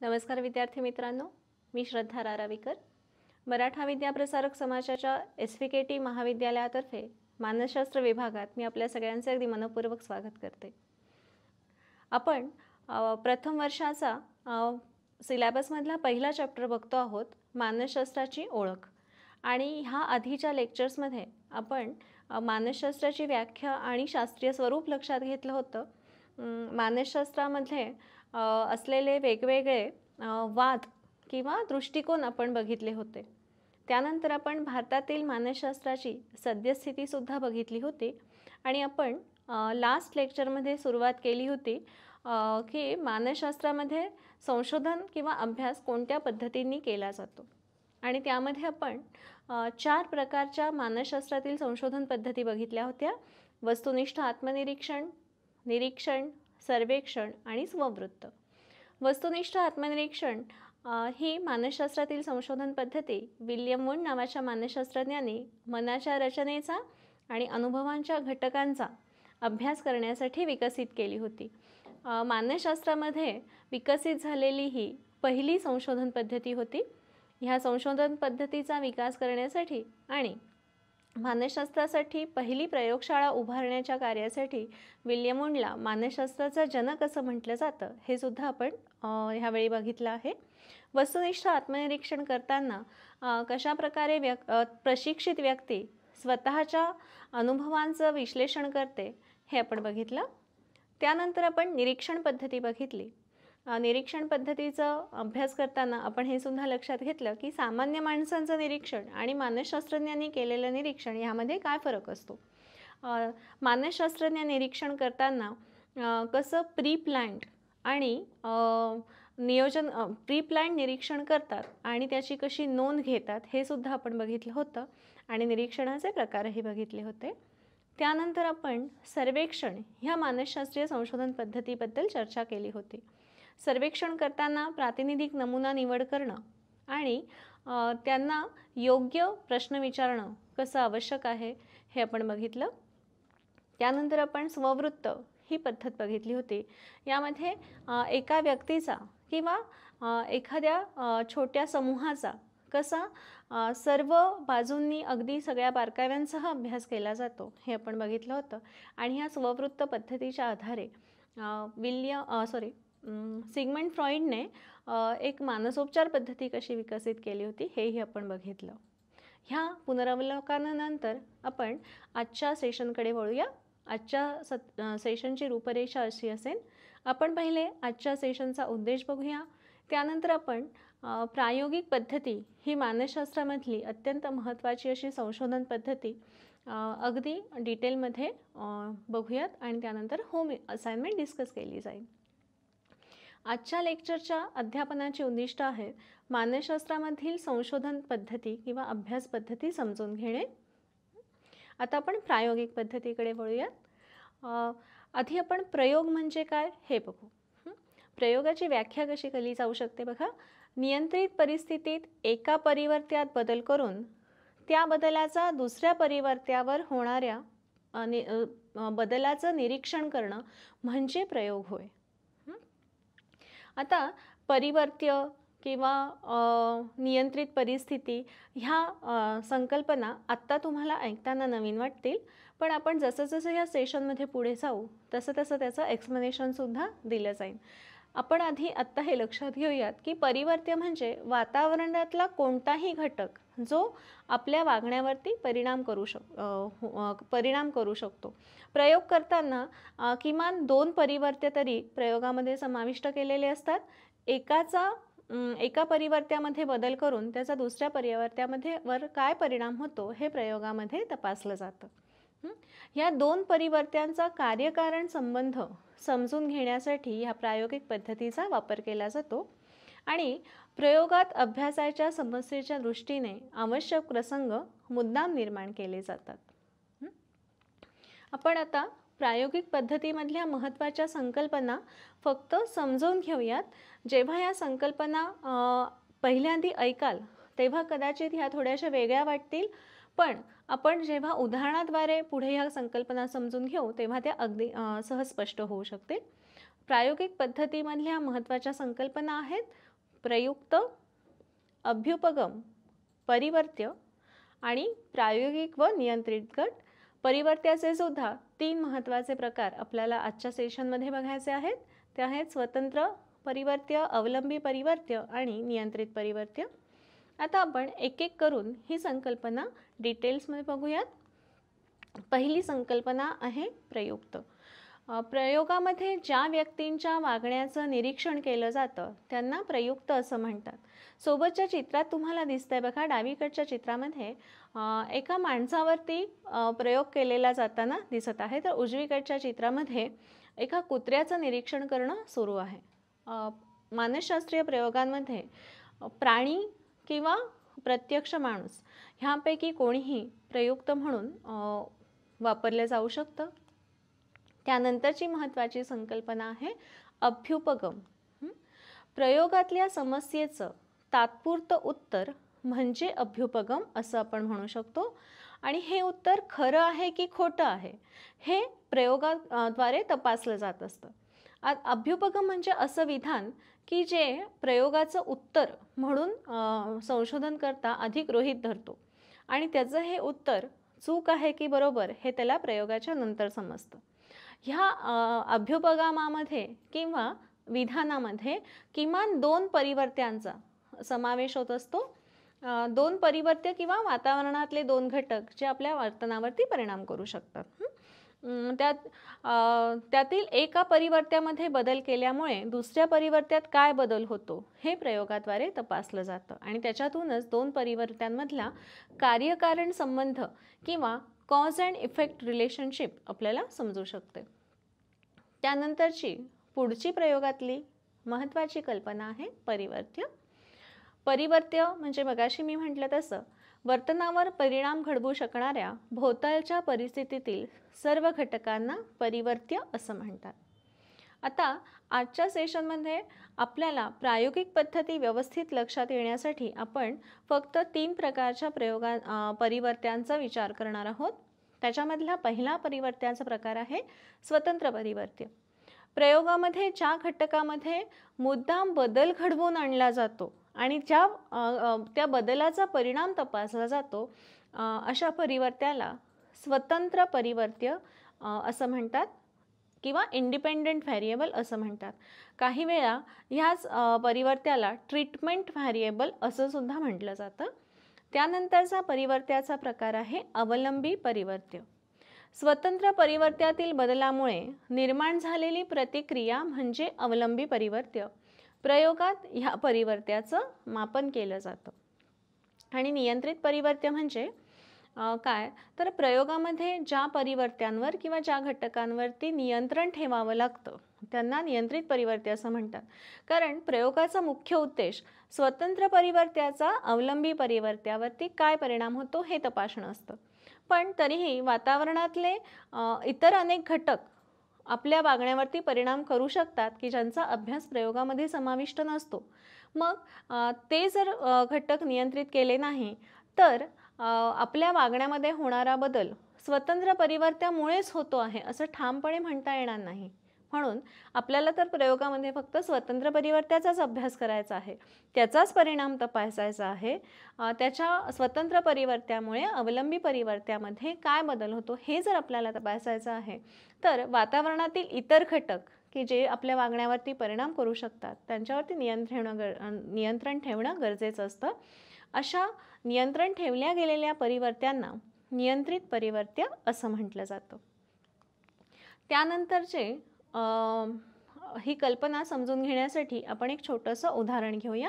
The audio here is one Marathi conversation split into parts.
नमस्कार विद्यार्थी मित्रांनो, मी श्रद्धा रारावीकर. मराठा विद्याप्रसारक समाजाच्या SVKT महाविद्यालयातर्फे मानसशास्त्र विभागात मी आपल्या सगळ्यांचे अगदी मनपूर्वक स्वागत करते. आपण प्रथम वर्षाचा सिलेबसमधला पहिला चॅप्टर बघतो आहोत, मानसशास्त्राची ओळख. आणि ह्या आधीच्या लेक्चर्समध्ये आपण मानसशास्त्राची व्याख्या आणि शास्त्रीय स्वरूप लक्षात घेतलं होतं. मानसशास्त्रामध्ये असलेले वेगवेगळे वाद किंवा दृष्टिकोन आपण बघितले होते. त्यानंतर आपण भारतातील मानसशास्त्राची सद्यस्थितीसुद्धा बघितली होती आणि आपण लास्ट लेक्चरमध्ये सुरुवात केली होती की मानसशास्त्रामध्ये संशोधन किंवा अभ्यास कोणत्या पद्धतींनी केला जातो. आणि त्यामध्ये आपण 4 प्रकारच्या मानसशास्त्रातील संशोधन पद्धती बघितल्या होत्या: वस्तुनिष्ठ आत्मनिरीक्षण, निरीक्षण, सर्वेक्षण आणि स्ववृत्त. वस्तुनिष्ठ आत्मनिरीक्षण ही मानसशास्त्रातील संशोधन पद्धती विल्यम वुंड नावाच्या मानसशास्त्रज्ञांनी मनाच्या रचनेचा आणि अनुभवांच्या घटकांचा अभ्यास करण्यासाठी विकसित केली होती. मानसशास्त्रामध्ये विकसित झालेली ही पहिली संशोधन पद्धती होती. ह्या संशोधन पद्धतीचा विकास करण्यासाठी आणि मानसशास्त्रासाठी पहिली प्रयोगशाळा उभारण्याच्या कार्यासाठी विल्यम वुंडला मानसशास्त्राचा जनक असं म्हटलं जातं, हे सुद्धा आपण ह्यावेळी बघितलं आहे. वस्तुनिष्ठ आत्मनिरीक्षण करताना कशाप्रकारे प्रशिक्षित व्यक्ती स्वतःच्या अनुभवांचं विश्लेषण करते हे आपण बघितलं. त्यानंतर आपण निरीक्षण पद्धती बघितली. निरीक्षण पद्धतीचा अभ्यास करताना आपण हे सुद्धा लक्षात घेतलं की सामान्य माणसांचं निरीक्षण आणि मानसशास्त्रज्ञांनी केलेलं निरीक्षण यामध्ये काय फरक असतो. मानसशास्त्रज्ञ निरीक्षण करताना कसं प्री प्लॅन्ड आणि प्री प्लॅन्ड निरीक्षण करतात आणि त्याची कशी नोंद घेतात हे सुद्धा आपण बघितलं होतं आणि निरीक्षणाचे प्रकारही बघितले होते. त्यानंतर आपण सर्वेक्षण ह्या मानसशास्त्रीय संशोधन पद्धतीबद्दल चर्चा केली होती. सर्वेक्षण करताना प्रातिनिधिक नमुना निवड करणं आणि त्यांना योग्य प्रश्न विचारणं कसं आवश्यक आहे हे आपण बघितलं. त्यानंतर आपण स्ववृत्त ही पद्धत बघितली होती. यामध्ये एका व्यक्तीचा किंवा एखाद्या छोट्या समूहाचा कसा सर्व बाजूंनी अगदी सगळ्या बारकाव्यांसह अभ्यास केला जातो हे आपण बघितलं होतं. आणि ह्या स्ववृत्त पद्धतीच्या आधारे सिगमंड फ्रॉइडने एक मानसोपचार पद्धती कशी विकसित केली होती हेही आपण बघितलं. ह्या पुनरावलोकनानंतर आपण आजच्या सेशनकडे वळूया. आजच्या सेशनची रूपरेषा अशी असेल. आपण पहिले आजच्या सेशनचा उद्देश बघूया. त्यानंतर आपण प्रायोगिक पद्धती ही मानसशास्त्रामधली अत्यंत महत्त्वाची अशी संशोधन पद्धती अगदी डिटेलमध्ये बघूयात आणि त्यानंतर होम असाइनमेंट डिस्कस केली जाईल. आजच्या लेक्चरच्या अध्यापनाची उद्दिष्ट आहे मानसशास्त्रामधील संशोधन पद्धती किंवा अभ्यास पद्धती समजून घेणे. आता आपण प्रायोगिक पद्धतीकडे वळूयात. आधी आपण प्रयोग म्हणजे काय हे बघू. प्रयोगाची व्याख्या कशी केली जाऊ शकते बघा. नियंत्रित परिस्थितीत एका परिवर्त्यात बदल करून त्या बदलाचा दुसऱ्या परिवर्त्यावर होणाऱ्या बदलाचं निरीक्षण करणं म्हणजे प्रयोग होय. आता परिवर्त्य किंवा नियंत्रित परिस्थिती ह्या संकल्पना आत्ता तुम्हाला ऐकताना नवीन वाटतील, पण आपण जसं जसं ह्या सेशनमध्ये पुढे जाऊ तसं तसं त्याचं एक्सप्लेनेशनसुद्धा दिलं जाईल. आपण आत्ता हे लक्षात घेऊयात की परिवर्त्य म्हणजे वातावरणातला कोणताही घटक जो आपल्या वागण्यावरती परिणाम करू शकतो. प्रयोग करताना किमान 2 परिवर्त्य तरी प्रयोगामध्ये समाविष्ट केलेले असतात. एका परिवर्त्यामध्ये बदल करून त्याचा दुसऱ्या परिवर्त्यामध्ये काय परिणाम होतो हे प्रयोगामध्ये तपासलं जातं. या 2 परिवर्त्यांचा कार्यकारण संबंध समजून घेण्यासाठी ह्या प्रायोगिक पद्धतीचा वापर केला जातो आणि प्रयोगात अभ्यासाच्या समस्येच्या दृष्टीने आवश्यक प्रसंग मुद्दाम निर्माण केले जातात. आपण आता प्रायोगिक पद्धतीमधल्या महत्त्वाच्या संकल्पना फक्त समजून घेऊयात. जेव्हा या संकल्पना पहिल्यांदा ऐकाल तेव्हा कदाचित ह्या थोड्याशा वेगळ्या वाटतील, पण आपण जेव्हा उदाहरणाद्वारे पुढे ह्या संकल्पना समजून घेऊ तेव्हा त्या अगदी सहज स्पष्ट होऊ शकतील. प्रायोगिक पद्धतीमधल्या महत्त्वाच्या संकल्पना आहेत प्रयुक्त, अभ्युपगम, परिवर्त्य आणि प्रायोगिक व नियंत्रित गट. परिवर्त्याचे सुद्धा 3 महत्त्वाचे प्रकार आपल्याला आजच्या सेशनमध्ये बघायचे आहेत. ते आहेत स्वतंत्र परिवर्त्य, अवलंबी परिवर्त्य आणि नियंत्रित परिवर्त्य. आता आपण एक एक करून ही संकल्पना डिटेल्समध्ये बघूयात. पहिली संकल्पना आहे प्रयुक्त. प्रयोगामध्ये ज्या व्यक्तींच्या वागण्याचं निरीक्षण केलं जातं त्यांना प्रयुक्त असं म्हणतात. सोबतच्या चित्रात तुम्हाला दिसतंय बघा, डावीकडच्या चित्रामध्ये एका माणसावरती प्रयोग केलेला जाताना दिसत आहे, तर उजवीकडच्या चित्रामध्ये एका कुत्र्याचं निरीक्षण करणं सुरू आहे. मानसशास्त्रीय प्रयोगांमध्ये प्राणी किंवा प्रत्यक्ष माणूस ह्यापैकी कोणीही प्रयुक्त म्हणून वापरले जाऊ शकतं. त्यानंतरची महत्त्वाची संकल्पना आहे अभ्युपगम. प्रयोगातल्या समस्येचं तात्पुरतं उत्तर म्हणजे अभ्युपगम असं आपण म्हणू शकतो. आणि हे उत्तर खरं आहे की खोटं आहे हे प्रयोगाद्वारे तपासलं जात असतं. अभ्युपगम म्हणजे असं विधान की जे प्रयोगाचं उत्तर म्हणून संशोधनकर्ता अधिक गृहीत धरतो आणि त्याचं हे उत्तर चूक आहे की बरोबर हे त्याला प्रयोगाच्या नंतर समजतं. ह्या अभ्युपगमामध्ये किंवा विधानामध्ये किमान 2 परिवर्त्यांचा समावेश होत असतो. 2 परिवर्त्य किंवा वातावरणातले 2 घटक जे आपल्या वर्तनावरती परिणाम करू शकतात. त्यातील एका परिवर्त्यामध्ये बदल केल्यामुळे दुसऱ्या परिवर्त्यात काय बदल होतो हे प्रयोगाद्वारे तपासलं जातं आणि त्याच्यातूनच 2 परिवर्त्यांमधला कार्यकारण संबंध किंवा कॉज अँड इफेक्ट रिलेशनशिप आपल्याला समजू शकते. त्यानंतरची पुढची प्रयोगातली महत्त्वाची कल्पना आहे परिवर्त्य. परिवर्त्य म्हणजे मगाशी मी म्हटलं तसं वर्तनावर परिणाम घडवू शकणाऱ्या भोवतालच्या परिस्थितीतील सर्व घटकांना परिवर्त्य असं म्हणतात. आता आजच्या सेशनमध्ये आपल्याला प्रायोगिक पद्धती व्यवस्थित लक्षात येण्यासाठी आपण फक्त 3 प्रकारच्या परिवर्त्यांचा विचार करणार आहोत. त्याच्यामधला पहिला परिवर्त्याचा प्रकार आहे स्वतंत्र परिवर्त्य. प्रयोगामध्ये ज्या घटकामध्ये मुद्दाम बदल घडवून आणला जातो आणि त्या बदलाचा परिणाम तपासला जातो अशा परिवर्त्याला स्वतंत्र परिवर्त्य असं म्हणतात किंवा इंडिपेंडंट व्हेरिएबल असं म्हणतात. काही वेळा ह्याच परिवर्त्याला ट्रीटमेंट व्हेरिएबल असं सुद्धा म्हटलं जातं. त्यानंतरचा परिवर्त्याचा प्रकार आहे अवलंबी परिवर्त्य. स्वतंत्र परिवर्त्यातील बदलामुळे निर्माण झालेली प्रतिक्रिया म्हणजे अवलंबी परिवर्त्य. प्रयोगात ह्या परिवर्त्याचं मापन केलं जातं. आणि नियंत्रित परिवर्त्य म्हणजे काय तर प्रयोगामध्ये ज्या परिवर्त्यांवर किंवा ज्या घटकांवरती नियंत्रण ठेवावं लागतं त्यांना नियंत्रित परिवर्त्य असं म्हणतात. कारण प्रयोगाचा मुख्य उद्देश स्वतंत्र परिवर्त्याचा अवलंबी परिवर्त्यावरती काय परिणाम होतो हे तपासणं असतं. पण तरीही वातावरणातले इतर अनेक घटक आपल्या वागण्यावरती परिणाम करू शकतात की ज्यांचा अभ्यास प्रयोगामध्ये समाविष्ट नसतो. मग ते जर घटक नियंत्रित केले नाही तर आपल्या वागण्यामध्ये होणारा बदल स्वतंत्र परिवर्त्यामुळेच होतो आहे असं ठामपणे म्हणता येणार नाही. म्हणून आपल्याला तर प्रयोगामध्ये फक्त स्वतंत्र परिवर्त्याचाच अभ्यास करायचा आहे, त्याचाच परिणाम तपासायचा आहे. त्याच्या स्वतंत्र परिवर्त्यामुळे अवलंबी परिवर्त्यामध्ये काय बदल होतो हे जर आपल्याला तपासायचं आहे तर वातावरणातील इतर घटक की जे आपल्या वागण्यावरती परिणाम करू शकतात त्यांच्यावरती नियंत्रण ठेवणं गरजेचं असतं. अशा नियंत्रण ठेवल्या गेलेल्या परिवर्त्यांना नियंत्रित परिवर्त्य असं म्हटलं जातं. त्यानंतरचे ही कल्पना समजून घेण्यासाठी आपण एक छोटंसं उदाहरण घेऊया.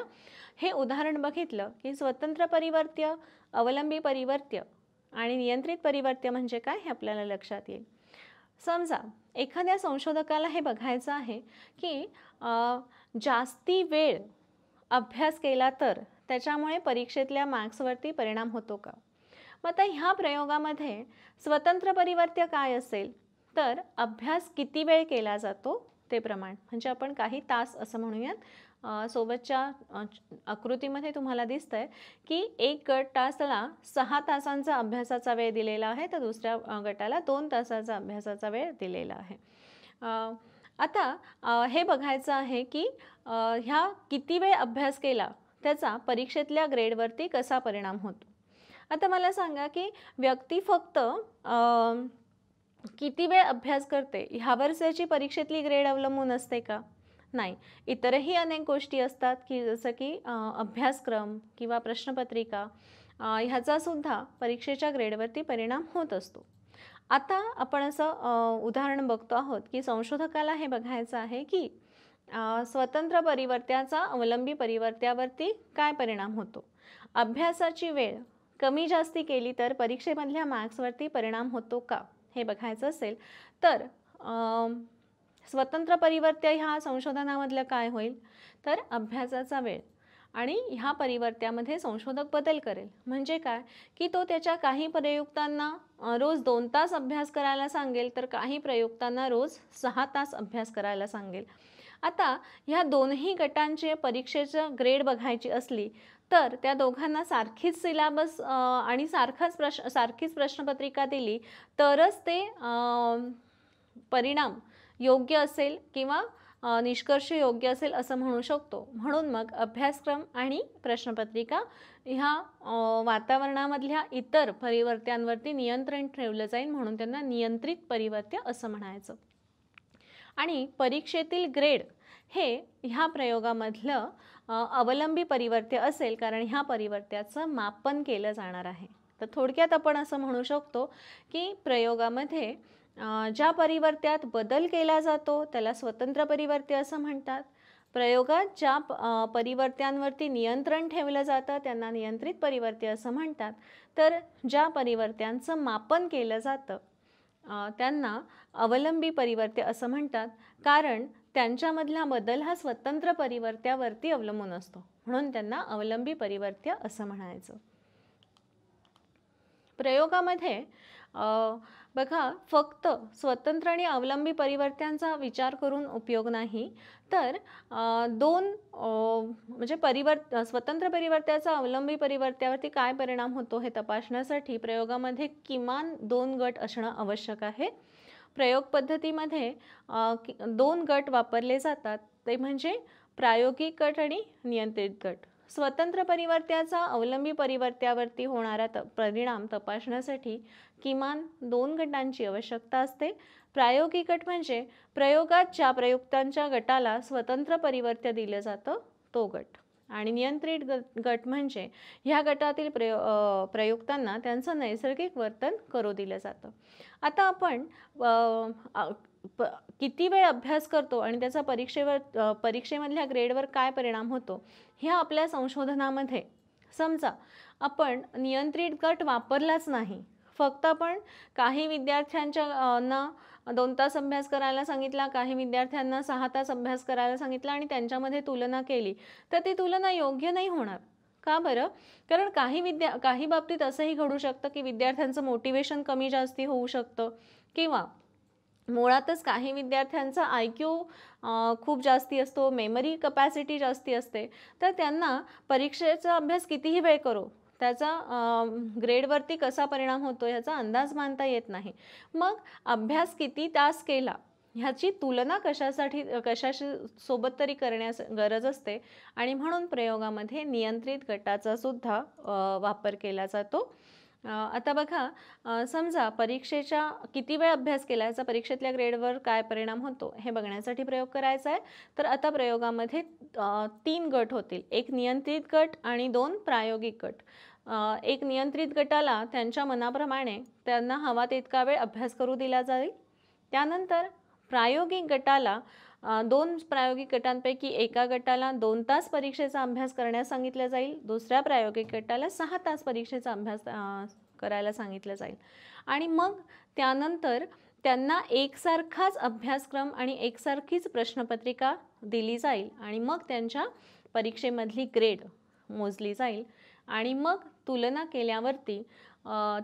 हे उदाहरण बघितलं की स्वतंत्र परिवर्त्य, अवलंबी परिवर्त्य आणि नियंत्रित परिवर्त्य म्हणजे काय हे आपल्याला लक्षात येईल. समजा एखाद्या संशोधकाला हे बघायचं आहे की जास्ती वेळ अभ्यास केला तर त्याच्यामुळे परीक्षेतल्या मार्क्सवरती परिणाम होतो का. मग आता ह्या प्रयोगामध्ये स्वतंत्र परिवर्त्य काय असेल तर अभ्यास किती वेळ केला जातो ते प्रमाण, म्हणजे आपण काही तास असं म्हणूयात. सोबतच्या आकृतीमध्ये तुम्हाला दिसतंय की एक तासाला 6 तासांचा अभ्यासाचा वेळ दिलेला आहे तर दुसऱ्या गटाला 2 तासाचा अभ्यासाचा वेळ दिलेला आहे. आता हे बघायचं आहे की ह्या किती वेळ अभ्यास केला त्याचा परीक्षेतल्या ग्रेडवरती कसा परिणाम होतो। आता मला सांगा की व्यक्ती फक्त किती वेळ अभ्यास करते ह्यावर त्याची परीक्षेतली ग्रेड अवलंबून असते का? नाही, इतरही अनेक गोष्टी असतात की जसं की अभ्यासक्रम किंवा प्रश्नपत्रिका ह्याचा सुद्धा परीक्षेच्या ग्रेडवरती परिणाम होत असतो। आता आपण असं उदाहरण बघतो आहोत की संशोधकाला हे बघायचं आहे की स्वतंत्र परिवर्त्याचा अवलंबी परिवर्त्यावरती काय परिणाम होतो। अभ्यासाची वेळ कमी जास्ती केली तर परीक्षेमधल्या मार्क्सवरती परिणाम होतो का हे बघायचं असेल तर स्वतंत्र परिवर्त्य ह्या संशोधनामधलं काय होईल तर अभ्यासाचा वेळ आणि ह्या परिवर्त्यामध्ये संशोधक बदल करेल। म्हणजे काय की तो त्याच्या काही प्रयुक्तांना रोज 2 तास अभ्यास करायला सांगेल तर काही प्रयुक्तांना रोज 6 तास अभ्यास करायला सांगेल। आता ह्या दोन्ही गटांचे परीक्षेचं ग्रेड बघायची असली तर त्या दोघांना सारखीच सिलेबस आणि सारखीच प्रश्नपत्रिका दिली तरच ते परिणाम योग्य असेल किंवा निष्कर्ष योग्य असेल असं म्हणू शकतो। म्हणून मग अभ्यासक्रम आणि प्रश्नपत्रिका ह्या वातावरणामधल्या इतर परिवर्त्यांवरती नियंत्रण ठेवलं जाईल म्हणून त्यांना नियंत्रित परिवर्त्य असं म्हणायचं। आणि परीक्षेतील ग्रेड हे ह्या प्रयोगामधलं अवलंबी परिवर्त्य असेल कारण ह्या परिवर्त्याचं मापन केलं जाणार आहे। तर थोडक्यात आपण असं म्हणू शकतो की प्रयोगामध्ये ज्या परिवर्त्यात बदल केला जातो त्याला स्वतंत्र परिवर्त्य असं म्हणतात। प्रयोगात ज्या परिवर्त्यांवरती नियंत्रण ठेवलं जातं त्यांना नियंत्रित परिवर्त्य असं म्हणतात। तर ज्या परिवर्त्यांचं मापन केलं जातं त्यांना अवलंबी परिवर्त्य असं म्हणतात कारण त्यांच्यामधला बदल हा स्वतंत्र परिवर्त्यावरती अवलंबून असतो म्हणून त्यांना अवलंबी परिवर्त्य असं म्हणायचं। प्रयोगामध्ये बघा फक्त स्वतंत्र आणि अवलंबी परिवर्त्यांचा विचार करून उपयोग नाही तर स्वतंत्र परिवर्त्याचा अवलंबी परिवर्त्यावरती काय परिणाम होतो हे तपासण्यासाठी प्रयोगामध्ये किमान 2 गट असणं आवश्यक आहे। प्रयोग पद्धतीमध्ये 2 गट वापरले जातात ते म्हणजे प्रायोगिक गट आणि नियंत्रित गट। स्वतंत्र परिवर्त्याचा अवलंबी परिवर्त्यावरती होणारा परिणाम तपासण्यासाठी किमान 2 गटांची आवश्यकता असते। प्रायोगिक गट म्हणजे प्रयोगात ज्या प्रयुक्तांच्या गटाला स्वतंत्र परिवर्त्य दिलं जातं तो गट आणि नियंत्रित गट म्हणजे ह्या गटातील प्रयुक्तांना त्यांचं नैसर्गिक वर्तन करू दिलं जातं। आता आपण किती वेळ अभ्यास करतो आणि त्याचा परीक्षेमधल्या ग्रेडवर काय परिणाम होतो ह्या आपल्या संशोधनामध्ये समजा आपण नियंत्रित गट वापरलाच नाही फक्त आपण काही विद्यार्थ्यांना 2 तास अभ्यास करायला सांगितला काही विद्यार्थ्यांना 6 तास अभ्यास करायला सांगितला आणि त्यांच्यामध्ये तुलना केली तर ती तुलना योग्य नाही होणार। का बरं? कारण काही बाबतीत असंही घडू शकतं की विद्यार्थ्यांचं मोटिवेशन कमी जास्ती होऊ शकतं किंवा मुळातच काही विद्यार्थ्यांचा IQ खूप जास्ती असतो, मेमरी कपॅसिटी जास्ती असते तर त्यांना परीक्षेचा अभ्यास कितीही वेळ करो त्याचा ग्रेडवरती कसा परिणाम होतो ह्याचा अंदाज मानता येत नाही। मग अभ्यास किती तास केला ह्याची तुलना कशाशी सोबत तरी करण्यास गरज असते आणि म्हणून प्रयोगामध्ये नियंत्रित गटाचा सुद्धा वापर केला जातो। आता बघा समजा परीक्षेच्या किती वेळ अभ्यास केला याचा परीक्षेतल्या ग्रेडवर काय परिणाम होतो हे बघण्यासाठी प्रयोग करायचा आहे। तर आता प्रयोगामध्ये 3 गट होतील, एक नियंत्रित गट आणि 2 प्रायोगिक गट। एक नियंत्रित गटाला त्यांच्या मनाप्रमाणे त्यांना हवा तितका वेळ अभ्यास करू दिला जाईल। त्यानंतर प्रायोगिक गटाला 2 प्रायोगिक गटांपैकी एका गटाला 2 तास परीक्षेचा अभ्यास करण्यास सांगितलं जाईल, दुसऱ्या प्रायोगिक गटाला 6 तास परीक्षेचा अभ्यास करायला सांगितलं जाईल आणि मग त्यानंतर त्यांना एकसारखाच अभ्यासक्रम आणि एकसारखीच प्रश्नपत्रिका दिली जाईल आणि मग त्यांच्या परीक्षेमधली ग्रेड मोजली जाईल आणि मग तुलना केल्यावरती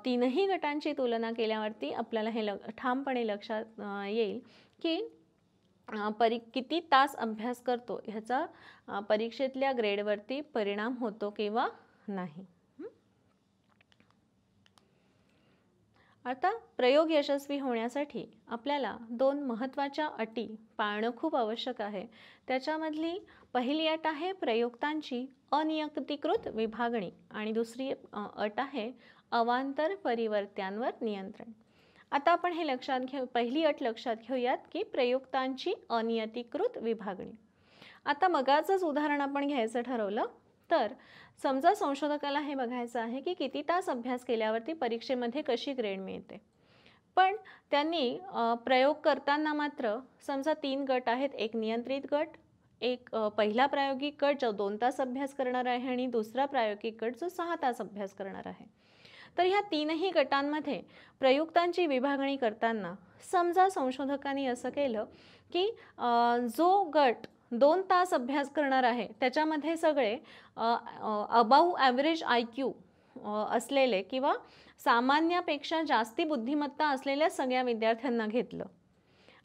तीनही गटांची तुलना केल्यावरती आपल्याला हे ठामपणे लक्षात येईल की किती तास अभ्यास करतो ह्याचा परीक्षेतल्या ग्रेडवरती परिणाम होतो किंवा नाही। आता प्रयोग यशस्वी होण्यासाठी आपल्याला दोन महत्त्वाच्या अटी पाळणं खूप आवश्यक आहे. त्याच्यामधली पहिली अट आहे प्रयुक्तांची अनियंत्रित विभागणी आणि दुसरी अट आहे अवांतर परिवर्त्यांवर नियंत्रण. आता आपण हे पहिली अट लक्षात घेऊयात की प्रयुक्तांची अनियंत्रित विभागणी. आता मगाचंच उदाहरण आपण घ्यायचं ठरवलं तर समजा संशोधकाला हे बघायचं आहे की किती तास अभ्यास केल्यावरती परीक्षेमध्ये कशी ग्रेड मिळते. पण त्यांनी प्रयोग करताना मात्र समजा 3 गट आहेत, एक नियंत्रित गट, एक पहिला प्रायोगिक गट जो 2 तास अभ्यास करणार आहे आणि दुसरा प्रायोगिक गट जो 6 तास अभ्यास करणार आहे. तर ह्या तीनही गटांमध्ये प्रयुक्तांची विभागणी करताना समजा संशोधकांनी असं केलं की जो गट 2 तास अभ्यास करणार आहे त्याच्यामध्ये सगळे अबाव ॲव्हरेज IQ असलेले किंवा सामान्यापेक्षा जास्ती बुद्धिमत्ता असलेल्या सगळ्या विद्यार्थ्यांना घेतलं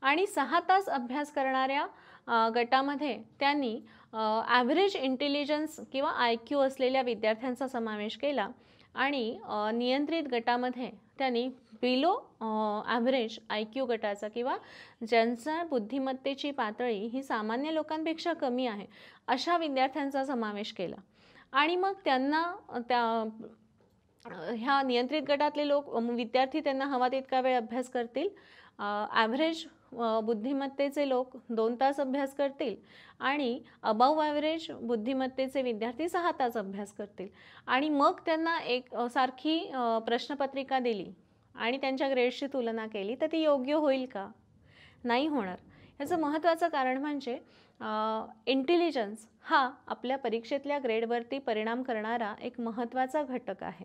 आणि 6 तास अभ्यास करणाऱ्या गटामध्ये त्यांनी ॲव्हरेज इंटेलिजन्स किंवा IQ असलेल्या विद्यार्थ्यांचा समावेश केला आणि नियंत्रित गटामध्ये त्यांनी बिलो ॲव्हरेज IQ गटाचा किंवा ज्यांचा बुद्धिमत्तेची पातळी ही सामान्य लोकांपेक्षा कमी आहे अशा विद्यार्थ्यांचा समावेश केला. आणि मग त्यांना ह्या नियंत्रित गटातले विद्यार्थी त्यांना हवा तितका वेळ अभ्यास करतील, ॲव्हरेज बुद्धिमत्तेचे लोक 2 तास अभ्यास करतील आणि अबाव ॲव्हरेज बुद्धिमत्तेचे विद्यार्थी 6 तास अभ्यास करतील आणि मग त्यांना एक सारखी प्रश्नपत्रिका दिली आणि त्यांच्या ग्रेड्सची तुलना केली तर ती योग्य होईल का? नाही होणार. याचं महत्त्वाचं कारण म्हणजे इंटेलिजन्स हा आपल्या परीक्षेतल्या ग्रेडवरती परिणाम करणारा एक महत्त्वाचा घटक आहे.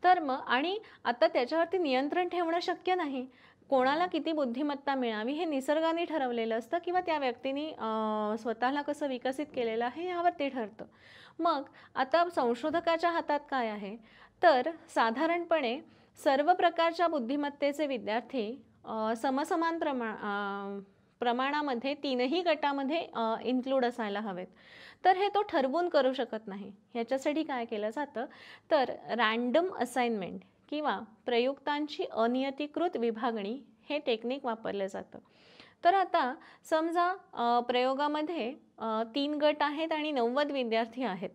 तर मग आणि आता त्याच्यावरती नियंत्रण ठेवणं शक्य नाही. कोणाला किती बुद्धिमत्ता मिळावी हे निसर्गाने ठरवलेलं असतं किंवा त्या व्यक्तीने स्वतःला कसं विकसित केलेलं आहे यावरती ठरतं. मग आता संशोधकाच्या हातात काय आहे तर साधारणपणे सर्व प्रकारच्या बुद्धिमत्तेचे विद्यार्थी समसमान प्रमाणामध्ये तीनही गटामध्ये इन्क्लूड असायला हवेत. तर हे तो ठरवून करू शकत नाही. ह्याच्यासाठी काय केलं जातं तर रँडम असाइनमेंट किंवा प्रयुक्तांची अनियंत्रित विभागणी हे टेक्निक वापरलं जातं. तर आता समजा प्रयोगामध्ये 3 गट आहेत आणि 90 विद्यार्थी आहेत.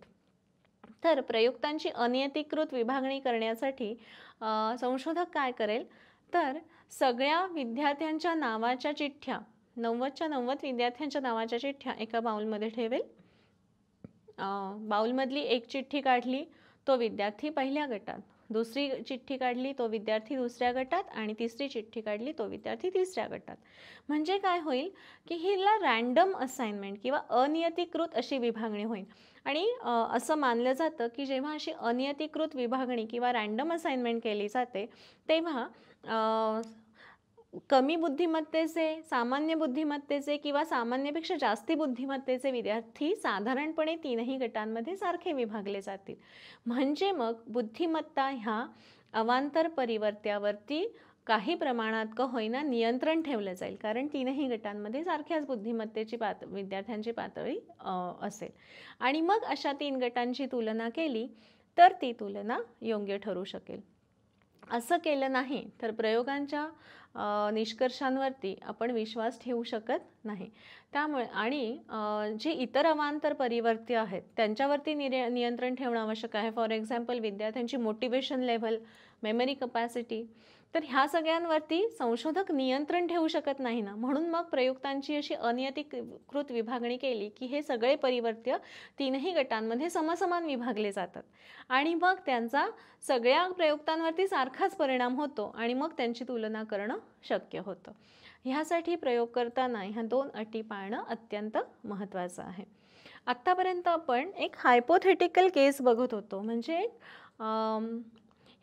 तर प्रयुक्तांची अनियंत्रित विभागणी करण्यासाठी संशोधक काय करेल तर सगळ्या विद्यार्थ्यांच्या नावाच्या चिठ्ठ्या 90च्या 90 विद्यार्थ्यांच्या नावाच्या चिठ्ठ्या एका बाउलमध्ये ठेवेल. बाउलमधली एक चिठ्ठी काढली तो विद्यार्थी पहिल्या गटात, दुसरी चिठ्ठी काढली तो विद्यार्थी दुसऱ्या गटात आणि तिसरी चिठ्ठी काढली तो विद्यार्थी तिसऱ्या गटात. म्हणजे काय होईल की हिला रँडम असाइनमेंट किंवा अनियंत्रित अशी विभागणी होईल. आणि असं मानलं जातं की जेव्हा अशी अनियंत्रित विभागणी किंवा रँडम असाइनमेंट केली जाते तेव्हा कमी बुद्धिमत्तेचे, सामान्य बुद्धिमत्तेचे किंवा सामान्यापेक्षा जास्ती बुद्धिमत्तेचे विद्यार्थी साधारणपणे तीनही गटांमध्ये सारखे विभागले जातील. म्हणजे मग बुद्धिमत्ता ह्या अवांतर परिवर्त्यावरती काही प्रमाणात का होईना नियंत्रण ठेवलं जाईल, कारण तीनही गटांमध्ये सारख्याच बुद्धिमत्तेची विद्यार्थ्यांची पातळी असेल. आणि मग अशा 3 गटांची तुलना केली तर ती तुलना योग्य ठरू शकेल. असं केलं नाही तर प्रयोगांच्या निष्कर्षांवरती आपण विश्वास ठेवू शकत नाही. त्यामुळे आणि जे इतर अवांतर परिवर्त्य आहेत त्यांच्यावरती नियंत्रण ठेवणं आवश्यक आहे. फॉर एक्झाम्पल विद्यार्थ्यांची मोटिवेशन लेव्हल, मेमरी कपॅसिटी, तर ह्या सगळ्यांवरती संशोधक नियंत्रण ठेवू शकत नाही ना. म्हणून मग प्रयुक्तांची अशी अनियंत्रित विभागणी केली की हे सगळे परिवर्त्य तीनही गटांमध्ये समसमान विभागले जातात आणि मग त्यांचा सगळ्या प्रयुक्तांवरती सारखाच परिणाम होतो आणि मग त्यांची तुलना करणं शक्य होतं. ह्यासाठी प्रयोग करताना ह्या 2 अटी पाळणं अत्यंत महत्त्वाचं आहे. आत्तापर्यंत आपण एक हायपोथेटिकल केस बघत होतो, म्हणजे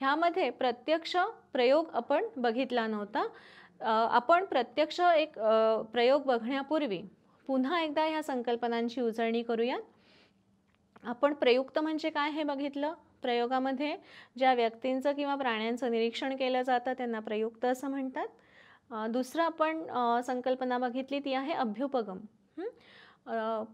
ह्यामध्ये प्रत्यक्ष प्रयोग आपण बघितला नव्हता. आपण प्रत्यक्ष एक प्रयोग बघण्यापूर्वी पुन्हा एकदा ह्या संकल्पनांची उजळणी करूया. आपण प्रयुक्त म्हणजे काय हे बघितलं. प्रयोगामध्ये ज्या व्यक्तींचं किंवा प्राण्यांचं निरीक्षण केलं जातं त्यांना प्रयुक्त असं म्हणतात. दुसरं आपण संकल्पना बघितली ती आहे अभ्युपगम.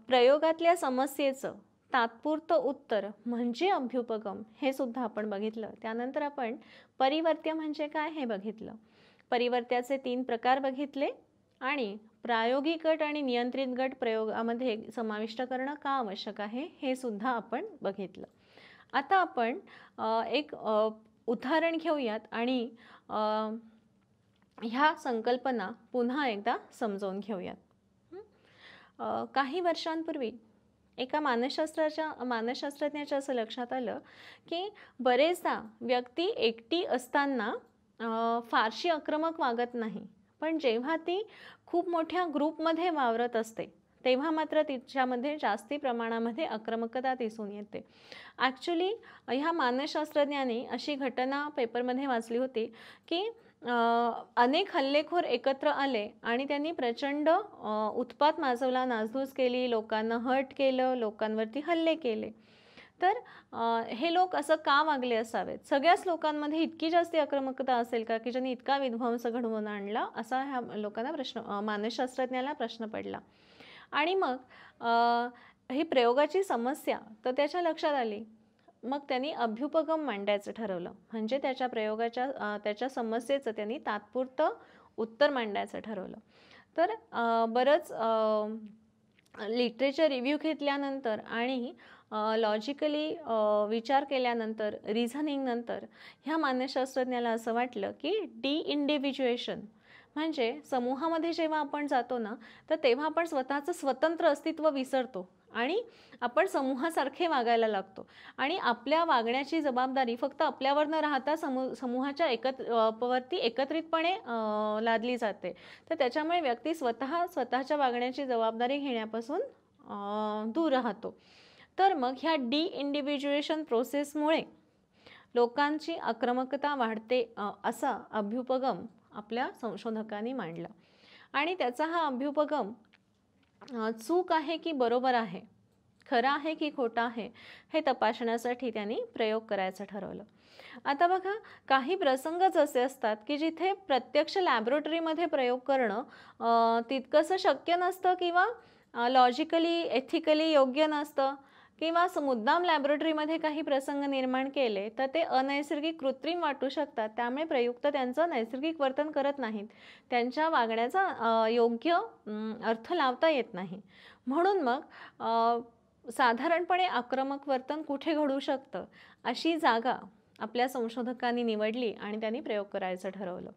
प्रयोगातल्या समस्येचं तात्पुरतं उत्तर म्हणजे अभ्युपगम हे सुद्धा आपण बघितलं. त्यानंतर आपण परिवर्त्य म्हणजे काय हे बघितलं. परिवर्त्याचे 3 प्रकार बघितले आणि प्रायोगिक गट आणि नियंत्रित गट प्रयोगामध्ये समाविष्ट करणं का आवश्यक आहे हे सुद्धा आपण बघितलं. आता आपण एक उदाहरण घेऊयात आणि ह्या संकल्पना पुन्हा एकदा समजावून घेऊयात. काही वर्षांपूर्वी एका मानसशास्त्रज्ञाच्या असं लक्षात आलं की बरेचदा व्यक्ती एकटी असताना फारशी आक्रमक वागत नाही, पण जेव्हा ती खूप मोठ्या ग्रुपमध्ये वावरत असते तेव्हा मात्र तिच्यामध्ये जास्ती प्रमाणामध्ये आक्रमकता दिसून येते. ॲक्च्युली ह्या मानसशास्त्रज्ञांनी अशी घटना पेपरमध्ये वाचली होती की अनेक हल्लेखोर एकत्र आले आणि त्यांनी प्रचंड उत्पात माजवला, नासधूस केली, लोकांना हर्ट केलं, लोकांवरती हल्ले केले. तर हे लोक असं का वागले असावेत? सगळ्याच लोकांमध्ये इतकी जास्त आक्रमकता असेल का की ज्यांनी इतका विध्वंस घडवून आणला, असा ह्या लोकांना मानसशास्त्रज्ञाला प्रश्न पडला. आणि मग ही प्रयोगाची समस्या तर त्याच्या लक्षात आली. मग त्यांनी अभ्युपगम मांडायचं ठरवलं, म्हणजे त्याच्या समस्येचं त्यांनी तात्पुरतं उत्तर मांडायचं ठरवलं. तर बरंच लिटरेचर रिव्ह्यू घेतल्यानंतर आणि लॉजिकली विचार केल्यानंतर, रिझनिंग नंतर ह्या मानसशास्त्रज्ञाला असं वाटलं की इंडिव्हिज्युएशन म्हणजे समूहामध्ये जेव्हा आपण जातो ना, तर तेव्हा आपण स्वतःचं स्वतंत्र अस्तित्व विसरतो आणि आपण समूहासारखे वागायला लागतो आणि आपल्या वागण्याची जबाबदारी फक्त आपल्यावर न राहता समूहाच्या वरती एकत्रितपणे लादली जाते. तर त्याच्यामुळे व्यक्ती स्वतःच्या वागण्याची जबाबदारी घेण्यापासून दूर राहतो. तर मग ह्या इंडिव्हिज्युएशन प्रोसेसमुळे लोकांची आक्रमकता वाढते असा अभ्युपगम आपल्या संशोधकांनी मांडला. आणि त्याचा हा अभ्युपगम चूक आहे की बरोबर आहे, खरं आहे की खोटं आहे हे तपासण्यासाठी त्यांनी प्रयोग करायचं ठरवलं. आता बघा, काही प्रसंगच असे असतात की जिथे प्रत्यक्ष लॅबोरेटरीमध्ये प्रयोग करणं तितकंसं शक्य नसतं किंवा लॉजिकली एथिकली योग्य नसतं किंवा मुद्दाम लॅबोरेटरीमध्ये काही प्रसंग निर्माण केले तर ते अनैसर्गिक कृत्रिम वाटू शकतात. त्यामुळे प्रयुक्त त्यांचं नैसर्गिक वर्तन करत नाहीत, त्यांच्या वागण्याचा योग्य अर्थ लावता येत नाही. म्हणून मग साधारणपणे आक्रमक वर्तन कुठे घडू शकतं अशी जागा आपल्या संशोधकांनी निवडली आणि त्यांनी प्रयोग करायचं ठरवलं.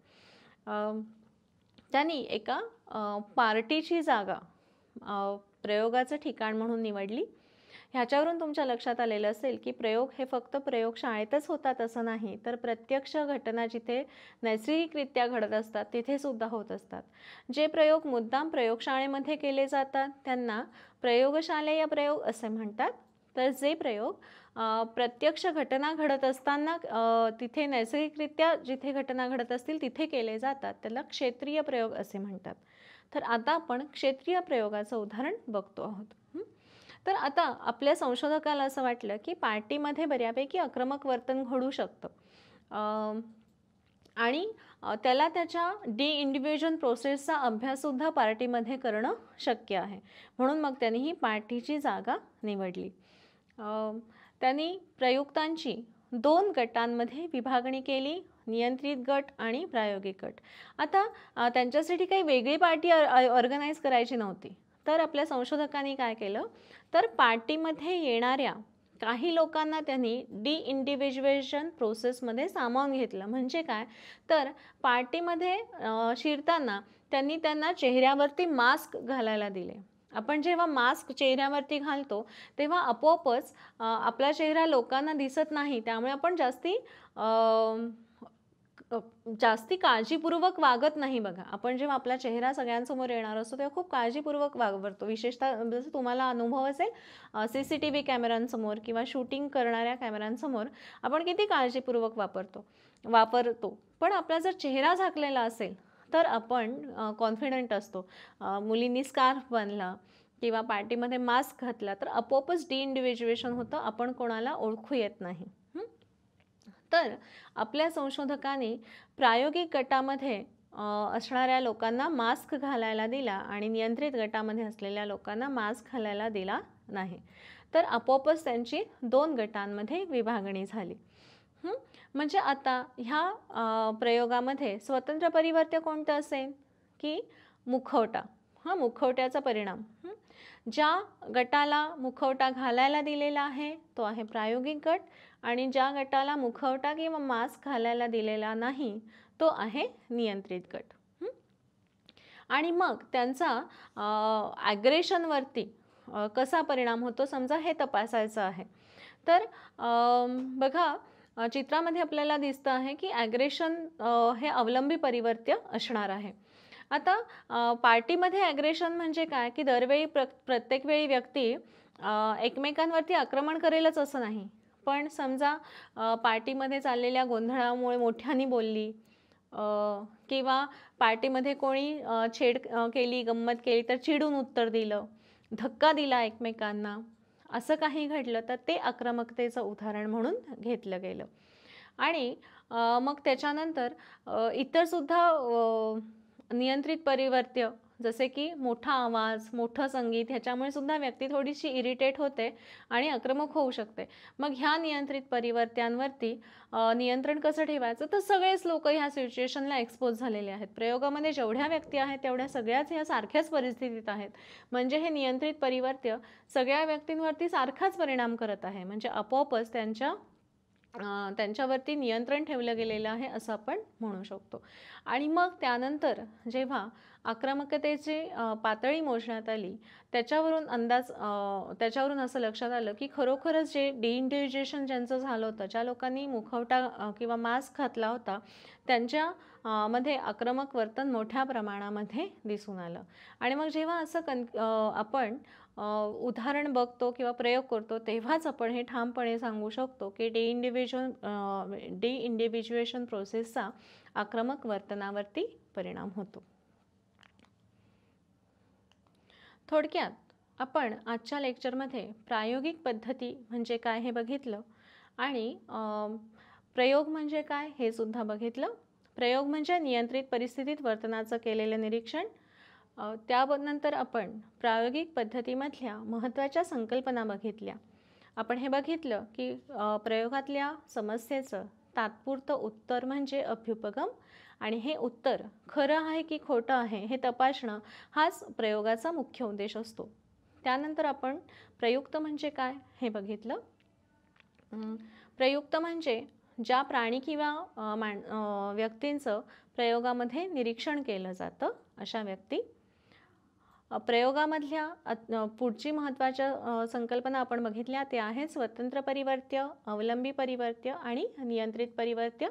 त्यांनी एका पार्टीची जागा प्रयोगाचं ठिकाण म्हणून निवडली. ह्याच्यावरून तुमच्या लक्षात आलेलं असेल की प्रयोग हे फक्त प्रयोगशाळेतच होतात असं नाही, तर प्रत्यक्ष घटना जिथे नैसर्गिकरित्या घडत असतात तिथे सुद्धा होत असतात. जे प्रयोग मुद्दाम प्रयोगशाळेमध्ये केले जातात त्यांना प्रयोगशालेय प्रयोग असे म्हणतात, तर जे प्रयोग प्रत्यक्ष घटना घडत असताना तिथे नैसर्गिकरित्या जिथे घटना घडत असतील तिथे केले जातात त्याला क्षेत्रीय प्रयोग असे म्हणतात. तर आता आपण क्षेत्रीय प्रयोगाचं उदाहरण बघतो आहोत. तर आता आपल्या संशोधकाला असं वाटलं की पार्टीमध्ये बऱ्यापैकी आक्रमक वर्तन घडू शकतं आणि त्याला त्याच्या इंडिव्हिज्युअल प्रोसेसचा अभ्याससुद्धा पार्टीमध्ये करणं शक्य आहे. म्हणून मग त्यांनी ही पार्टीची जागा निवडली. त्यांनी प्रयुक्तांची 2 गटांमध्ये विभागणी केली, नियंत्रित गट आणि प्रायोगिक गट. आता त्यांच्यासाठी काही वेगळी पार्टी ऑर्गनाईज करायची नव्हती, तर आपल्या संशोधकांनी काय केलं, तर पार्टीमध्ये येणाऱ्या काही लोकांना त्यांनी इंडिव्हिज्युएशन प्रोसेसमध्ये सामावून घेतलं. म्हणजे काय, तर पार्टीमध्ये शिरताना त्यांनी त्यांना चेहऱ्यावरती मास्क घालायला दिले. आपण जेव्हा मास्क चेहऱ्यावरती घालतो तेव्हा आपोआपच आपला चेहरा लोकांना दिसत नाही, त्यामुळे आपण जास्ती काळजीपूर्वक वागत नाही. बघा, आपण जेव्हा आपला चेहरा सगळ्यांसमोर येणार असतो तेव्हा खूप काळजीपूर्वक वावरतो. विशेषतः जसं तुम्हाला अनुभव असेल CCTV कॅमेऱ्यांसमोर किंवा शूटिंग करणाऱ्या कॅमेऱ्यांसमोर आपण किती काळजीपूर्वक वापरतो. पण आपला जर चेहरा झाकलेला असेल तर आपण कॉन्फिडंट असतो. मुलींनी स्कार्फ बांधला किंवा पार्टीमध्ये मास्क घातला तर आपोआपच इंडिव्हिज्युएशन होतं, आपण कोणाला ओळखू येत नाही. तर आपल्या संशोधकांनी प्रायोगिक गटामध्ये असणाऱ्या लोकांना मास्क घालायला दिला आणि नियंत्रित गटामध्ये असलेल्या लोकांना मास्क घालायला दिला नाही. तर आपोआपच त्यांची 2 गटांमध्ये विभागणी झाली. म्हणजे आता ह्या प्रयोगामध्ये स्वतंत्र परिवर्त्य कोणतं असेल की मुखवटा. मुखवट्याचा परिणाम. ज्या गटाला मुखवटा घालायला दिलेला आहे तो आहे प्रायोगिक गट, आणि ज्या गटाला मुखवटा किंवा मास्क घालायला दिलेला नाही तो आहे नियंत्रित गट. आणि मग त्यांचा ॲग्रेशनवरती कसा परिणाम होतो समजा हे तपासायचं आहे. तर बघा, चित्रामध्ये आपल्याला दिसतं आहे की ॲग्रेशन हे अवलंबी परिवर्त्य असणार आहे. आता पार्टीमध्ये ॲग्रेशन म्हणजे काय की दरवेळी प्रत्येक वेळी व्यक्ती एकमेकांवरती आक्रमण करेलच असं नाही, पण समजा पार्टीमध्ये चाललेल्या गोंधळामुळे मोठ्याने बोलली किंवा पार्टीमध्ये कोणी छेड केली, गंमत केली तर चिडून उत्तर दिलं, धक्का दिला एकमेकांना, असं काही घडलं तर ते आक्रमकतेचं उदाहरण म्हणून घेतलं गेलं. आणि मग त्याच्यानंतर इतरसुद्धा नियंत्रित परिवर्त्य जसे की मोठा आवाज, मोठं संगीत ह्याच्यामुळे सुद्धा व्यक्ती थोडीशी इरिटेट होते आणि आक्रमक होऊ शकते. मग ह्या नियंत्रित परिवर्त्यांवरती नियंत्रण कसं ठेवायचं, तर सगळेच लोक ह्या सिच्युएशनला एक्सपोज झालेले आहेत. प्रयोगामध्ये जेवढ्या व्यक्ती आहेत तेवढ्या सगळ्याच ह्या सारख्याच परिस्थितीत आहेत. म्हणजे हे नियंत्रित परिवर्त्य सगळ्या व्यक्तींवरती सारखाच परिणाम करत आहे. म्हणजे आपोआपच त्यांच्यावरती नियंत्रण ठेवलं गेलेलं आहे असं आपण म्हणू शकतो. आणि मग त्यानंतर जेव्हा आक्रमकतेची पातळी मोजण्यात आली त्याच्यावरून असं लक्षात आलं की खरोखरच जे डिइंडिव्हिज्युएशन ज्यांचं झालं होतं, ज्या लोकांनी मुखवटा किंवा मास्क घातला होता त्यांच्या मध्ये आक्रमक वर्तन मोठ्या प्रमाणामध्ये दिसून आलं. आणि मग जेव्हा असं आपण उदाहरण बघतो किंवा प्रयोग करतो तेव्हाच आपण हे ठामपणे सांगू शकतो की डिइंडिव्हिज्युएशन प्रोसेसचा आक्रमक वर्तनावरती परिणाम होतो. थोडक्यात आपण आजच्या लेक्चरमध्ये प्रायोगिक पद्धती म्हणजे काय हे बघितलं आणि प्रयोग म्हणजे काय हे सुद्धा बघितलं. प्रयोग म्हणजे नियंत्रित परिस्थितीत वर्तनाचं केलेलं निरीक्षण. त्यानंतर आपण प्रायोगिक पद्धतीमधल्या महत्त्वाच्या संकल्पना बघितल्या. आपण हे बघितलं की प्रयोगातल्या समस्येचं तात्पुरतं उत्तर म्हणजे अभ्युपगम, आणि हे उत्तर खरं आहे की खोटं आहे हे तपासणं हाच प्रयोगाचा मुख्य उद्देश असतो. त्यानंतर आपण प्रयुक्त म्हणजे काय हे बघितलं. प्रयुक्त म्हणजे ज्या प्राणी किंवा व्यक्तींचं प्रयोगामध्ये निरीक्षण केलं जातं अशा व्यक्ती. प्रयोगामधल्या पुढची महत्त्वाच्या संकल्पना आपण बघितल्या त्या आहेत स्वतंत्र परिवर्त्य, अवलंबी परिवर्त्य आणि नियंत्रित परिवर्त्य.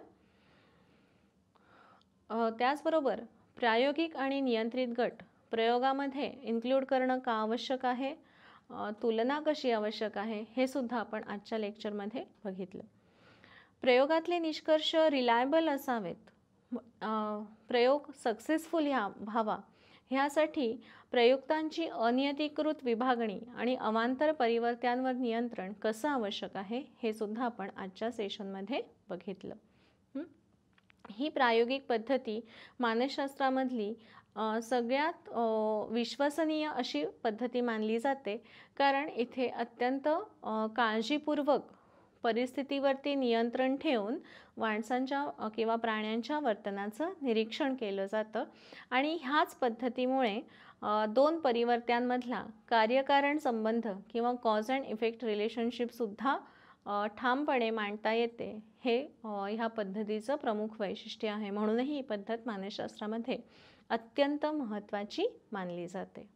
त्याचबरोबर प्रायोगिक आणि नियंत्रित गट प्रयोगामध्ये इन्क्लूड करणं का आवश्यक आहे, तुलना कशी आवश्यक आहे हे सुद्धा आपण आजच्या लेक्चरमध्ये बघितलं. प्रयोगातले निष्कर्ष रिलायबल असावेत, प्रयोग सक्सेसफुल व्हावा ह्यासाठी प्रयुक्तांची अनियंत्रित विभागणी आणि अवांतर परिवर्त्यांवर नियंत्रण कसं आवश्यक आहे हे सुद्धा आपण आजच्या सेशनमध्ये बघितलं. ही प्रायोगिक पद्धती मानसशास्त्रामधली सगळ्यात विश्वसनीय अशी पद्धती मानली जाते, कारण इथे अत्यंत काळजीपूर्वक परिस्थितीवरती नियंत्रण ठेवून माणसांच्या किंवा प्राण्यांच्या वर्तनाचं निरीक्षण केलं जातं. आणि ह्याच पद्धतीमुळे दोन परिवर्त्यांमधला कार्यकारण संबंध किंवा कॉज अँड इफेक्ट रिलेशनशिपसुद्धा ठामपणे मांडता येते. हे ह्या पद्धतीचं प्रमुख वैशिष्ट्य आहे. म्हणूनही ही पद्धत मानसशास्त्रामध्ये अत्यंत महत्त्वाची मानली जाते.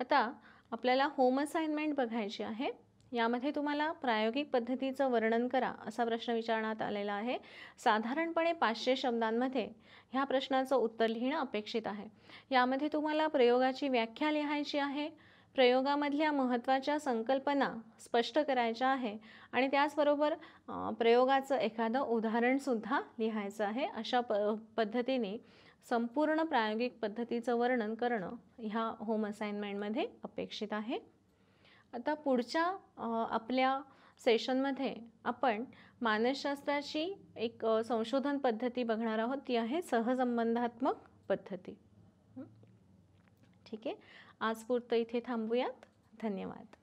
आता आपल्याला होम असाइनमेंट बघायची आहे. यामध्ये तुम्हाला प्रायोगिक पद्धतीचं वर्णन करा असा प्रश्न विचारण्यात आलेला आहे. साधारणपणे 500 शब्दांमध्ये ह्या प्रश्नाचं उत्तर लिहिणं अपेक्षित आहे. यामध्ये तुम्हाला प्रयोगाची व्याख्या लिहायची आहे, प्रयोगामधल्या महत्त्वाच्या संकल्पना स्पष्ट करायच्या आहे आणि त्याचबरोबर प्रयोगाचं एखादं उदाहरणसुद्धा लिहायचं आहे. अशा पद्धतीने संपूर्ण प्रायोगिक पद्धतीचं वर्णन करणं ह्या होम असाइनमेंटमध्ये अपेक्षित आहे. आता पुढच्या आपल्या सेशनमध्ये आपण मानसशास्त्राची एक संशोधन पद्धती बघणार आहोत. ती आहे सहसंबंधात्मक पद्धती. ठीक आहे. आज पुरतं इथे थांबूयात. धन्यवाद.